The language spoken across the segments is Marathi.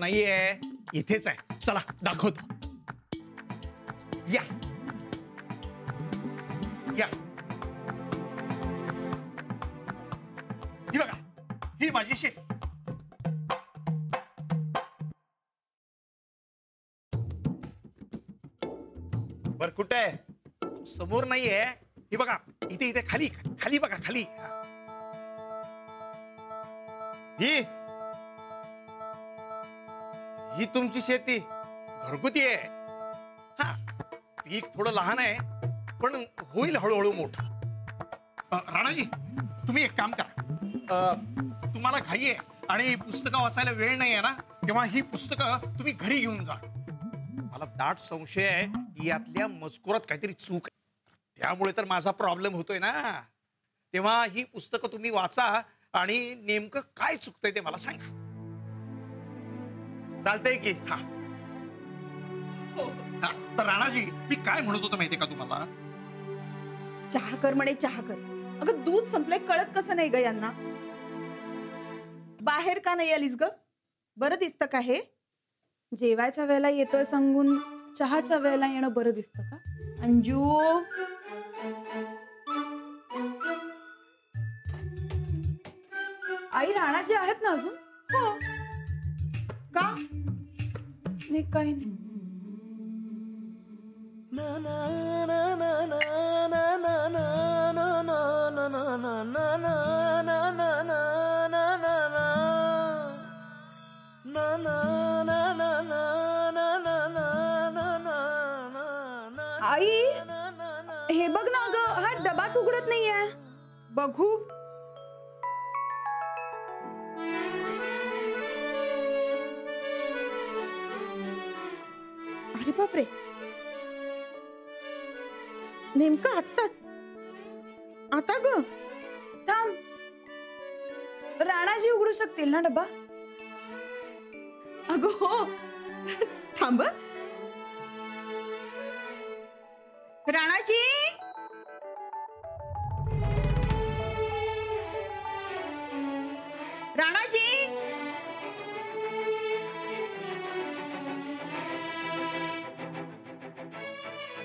नाहीये, इथेच आहे. चला दाखवतो. या या, ही बघा, ही माझी शेती. बर कुठे आहे? समोर नाहीये, ही बघा इथे इथे खाली खाली बघा, खाली. ही तुमची शेती? घरगुती आहे. हा, पीक थोडं लहान आहे पण होईल हळूहळू मोठं. राणाजी, तुम्ही एक काम करा, तुम्हाला घाई आहे आणि पुस्तकं वाचायला वेळ नाही आहे ना, तेव्हा ही पुस्तकं तुम्ही घरी घेऊन जा. मला दाट संशय आहे की यातल्या मजकुरात काहीतरी चूक आहे, त्यामुळे तर माझा प्रॉब्लेम होतोय ना. तेव्हा ही पुस्तकं तुम्ही वाचा आणि नेमकं काय चुकतंय ते मला सांगा. चालतंय की? हा. तर राणाजी, मी काय म्हणत होतो माहितीये का तुम्हाला? चहा कर म्हणे, चहा कर. अगं दूध संपलंय, कळत कसं नाही ग यांना? बाहेर का नाही आलीस ग? बरं दिसतं का हे? जेवायच्या वेळेला येतोय सांगून चहाच्या वेळेला येणं बरं दिसतं का? अंजू, आई राणाजी आहेत ना अजून? हो. का? नाही, काही नाही. आई, हे बघ ना ग, हा डबाच उघडत नाहीये. बघू. अरे बापरे, नेमकं आत्ताच. आता ग थांब, राणाजी उघडू शकतील ना डबा? अगं हो, थांब. राणाजी, राणाजी.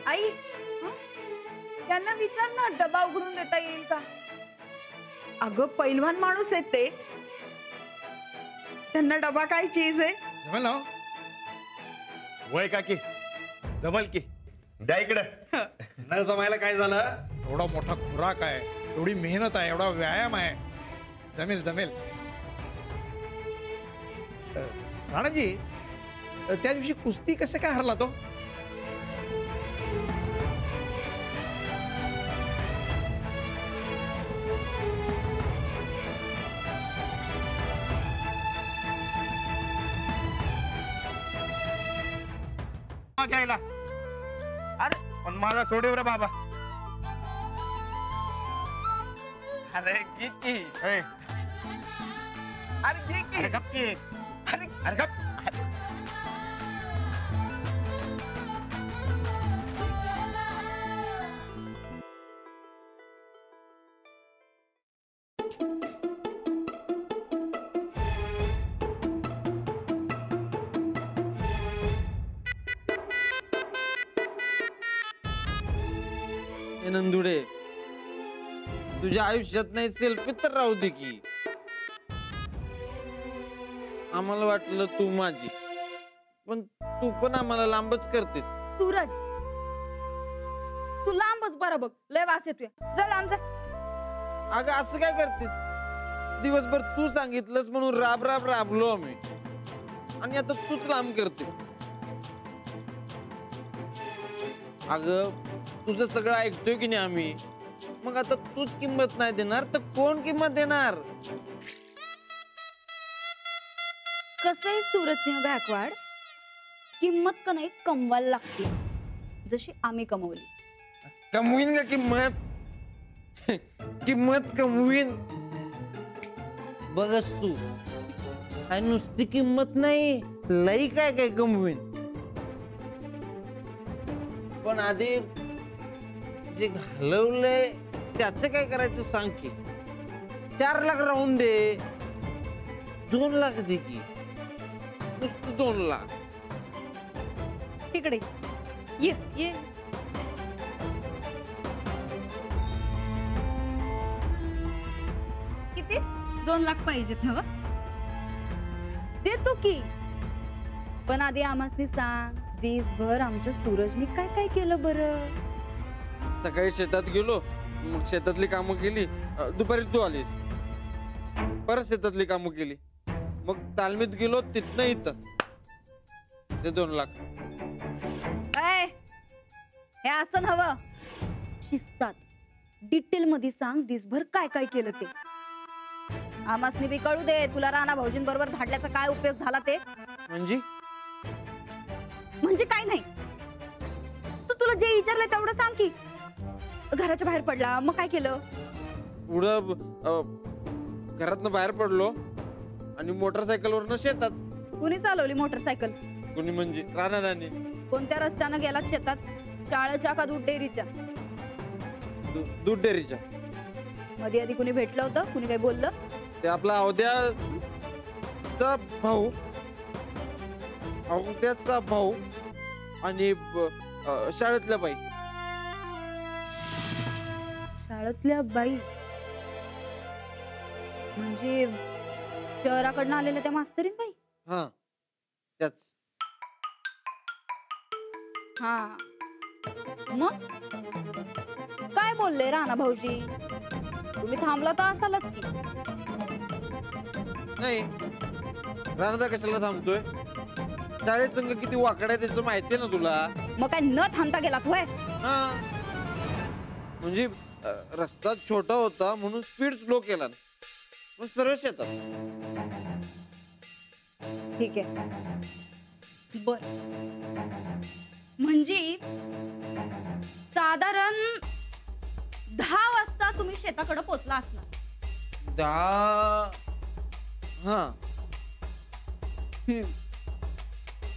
आई, त्यांना विचार ना, डबा उघडून देता येईल का? अगं पैलवान माणूस आहेत ते, त्यांना डबा काय चीज आहे? जमेल ना? वय काकी, जमल की? द्या इकडं. न जमायला काय झालं? एवढा मोठा खुराक आहे, एवढी मेहनत आहे, एवढा व्यायाम आहे. जमेल जमेल. राणाजी, त्या दिवशी कुस्ती कसं काय हरला तो? घ्यायला. अरे पण माझा सोडव रे बाबा. अरे किती, अरे अरे किती, गप की. अरे अरे गप. नंदुडे, तुझ्या आयुष्यात नाही सेल्फी तर राहू दे की. आम्हाला वाटलं तू माझी, पण तू पण आम्हाला लांबच करतेस. सूरज, तू लांबच बरं बघ, लय वास येतोय. जा लांब जा. अगं असं काय करतेस? दिवसभर तू सांगितलंस म्हणून राब राब राबलो आम्ही, आणि आता तूच लांब करतेस. अगं तुझं सगळं ऐकतोय की नाही आम्ही, मग आता तूच किंमत नाही देणार तर कोण किंमत देणार? कसंही सूरजसिंह गायकवाड, किंमत का नाही कमवायला लागते, जशी आम्ही कमवली. कमवीन का किंमत? किंमत कमवीन. बघस तू, काय नुसती किंमत नाही, लई काय काय कमवीन. पण आधी जे घालवलंय त्याचं काय करायचं सांग की. 4 लाख राहून दे, 2 लाख दे की. नुसतं 2 लाख. तिकडे ये ये. किती? 2 लाख पाहिजेत ना? देतो की, पण आधी आम्हाला सांग, दिवसभर आमच्या सूरजने काय काय केलं बरं? सकाळी शेतात गेलो, मग शेतातली कामं केली. दुपारी तू आलीस, परत शेतातली कामं केली. मग तालमीत गेलो, तिथनं इथं ते 2 लाख. काय हे असं हवं? शिस्तात डिटेल मध्ये सांग, दिवसभर काय काय केलं ते. आमासनी बी कळू दे, तुला राणा भाऊजींबरोबर धाडल्याचा काय उपयोग झाला ते. म्हणजे काय नाही, तू तुला जे विचारलं तेवढं सांग की. घराच्या बाहेर पडला, मग काय केलं? पुढं घरातनं बाहेर पडलो आणि मोटरसायकलवरनं शेतात. कुणी चालवली मोटरसायकल? कुणी म्हणजे राणादानी. कोणत्या रस्त्यानं गेला शेतात? शाळेच्या का दूध डेअरीच्या? दूध डेअरीच्या. मध्ये आधी कुणी भेटलं होतं? कुणी काही बोललं? ते आपला अवध्याचा भाऊ, अवध्याचा भाऊ आणि शाळेतल्या बाई. शाळेतल्या बाई म्हणजे शहराकडनं आलेल्या त्या मास्तरीन बाई? हा, त्याच. हा, मग काय बोलले राणा भाऊजी? तुम्ही थांबला तर असालच की. नाही, राणादा कशाला थांबतोय? शाळेत संघ किती वाकडा आहे त्याचं माहितीये ना तुला. मग काय न थांबता गेलात होय? हा, म्हणजे रस्ता छोटा होता म्हणून स्पीड स्लो केला, मग सरळ शेतात. ठीक आहे. बर, म्हणजे साधारण 10 वाजता तुम्ही शेताकडे पोहोचला असणार. 10. हा,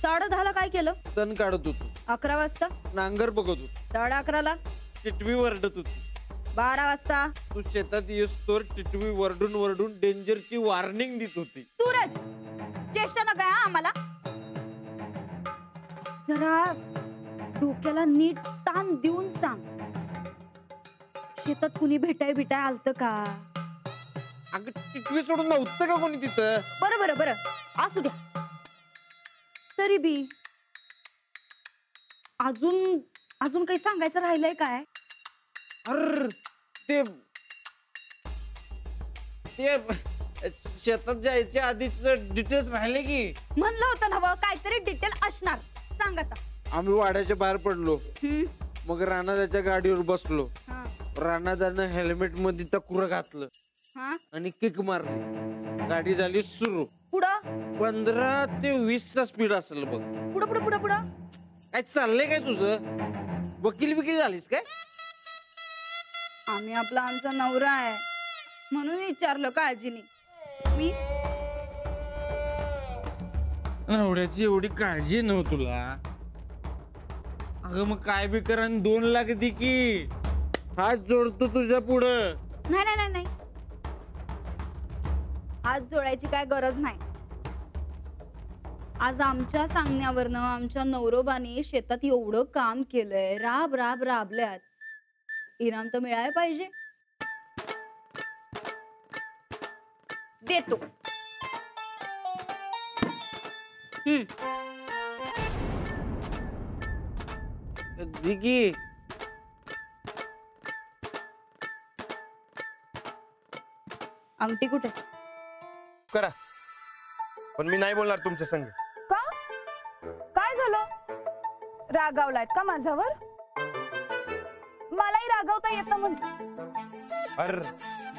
10:30 काय केलं? तण काढत होतो. 11 वाजता? नांगर बघत होतो. 11:30? टिटवी वरडत होती. 12 वाजता? तू शेतात येस्तोवर टिटवी वरडून वरडून डेंजरची वॉर्निंग देत होती. सूरज, चेष्टा नका हा आम्हाला. जरा डोक्याला नीट ताण देऊन सांग, शेतात कुणी भेटाय आलत का? अगं टिटवी सोडून नव्हतं का कोणी तिथं? बरं असू द्या. तरी बी अजून काही सांगायचं राहिलंय काय? अर ते शेतात जायच्या आधीच डिटेल्स राहिले की. म्हणलं होतं ना व, काहीतरी डिटेल असणार. सांग आता. आम्ही वाड्याच्या बाहेर पडलो, मग राणादाच्या गाडीवर बसलो. राणादानं हेल्मेट मध्ये टकुरं घातलं आणि किक मारली. गाडी झाली सुरू. पुढं 15 ते 20चा स्पीड असेल बघ. पुढं काय चाललंय काय तुझं? वकील बिकील झालीस काय? आम्ही आमचा नवरा आहे म्हणून विचारलं काळजीने. मी नवऱ्याची एवढी काळजी नव्ह तुला. अगं मग काय बी कर आणि 2 लाख दे की. हात जोडतो तुझ्या पुढं. नाही, हात जोडायची काय गरज नाही. आज आमच्या सांगण्यावरनं आमच्या नवरोबाने शेतात एवढं काम केलंय, राबल्यात. इनाम तर मिळायला पाहिजे. देतो. दिगी अंगठी कुठे? करा, पण मी नाही बोलणार तुमच्या संग. का? काय झालं? रागावलायत का माझ्यावर? मलाही रागावता येतं म्हटलं. अर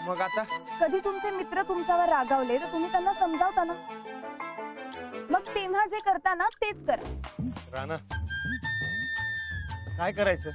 मग आता कधी तुमचे मित्र तुमच्यावर रागावले तर तुम्ही त्यांना समजावता ना, मग तेव्हा जे करता ना तेच करा. राणा, काय करायचं?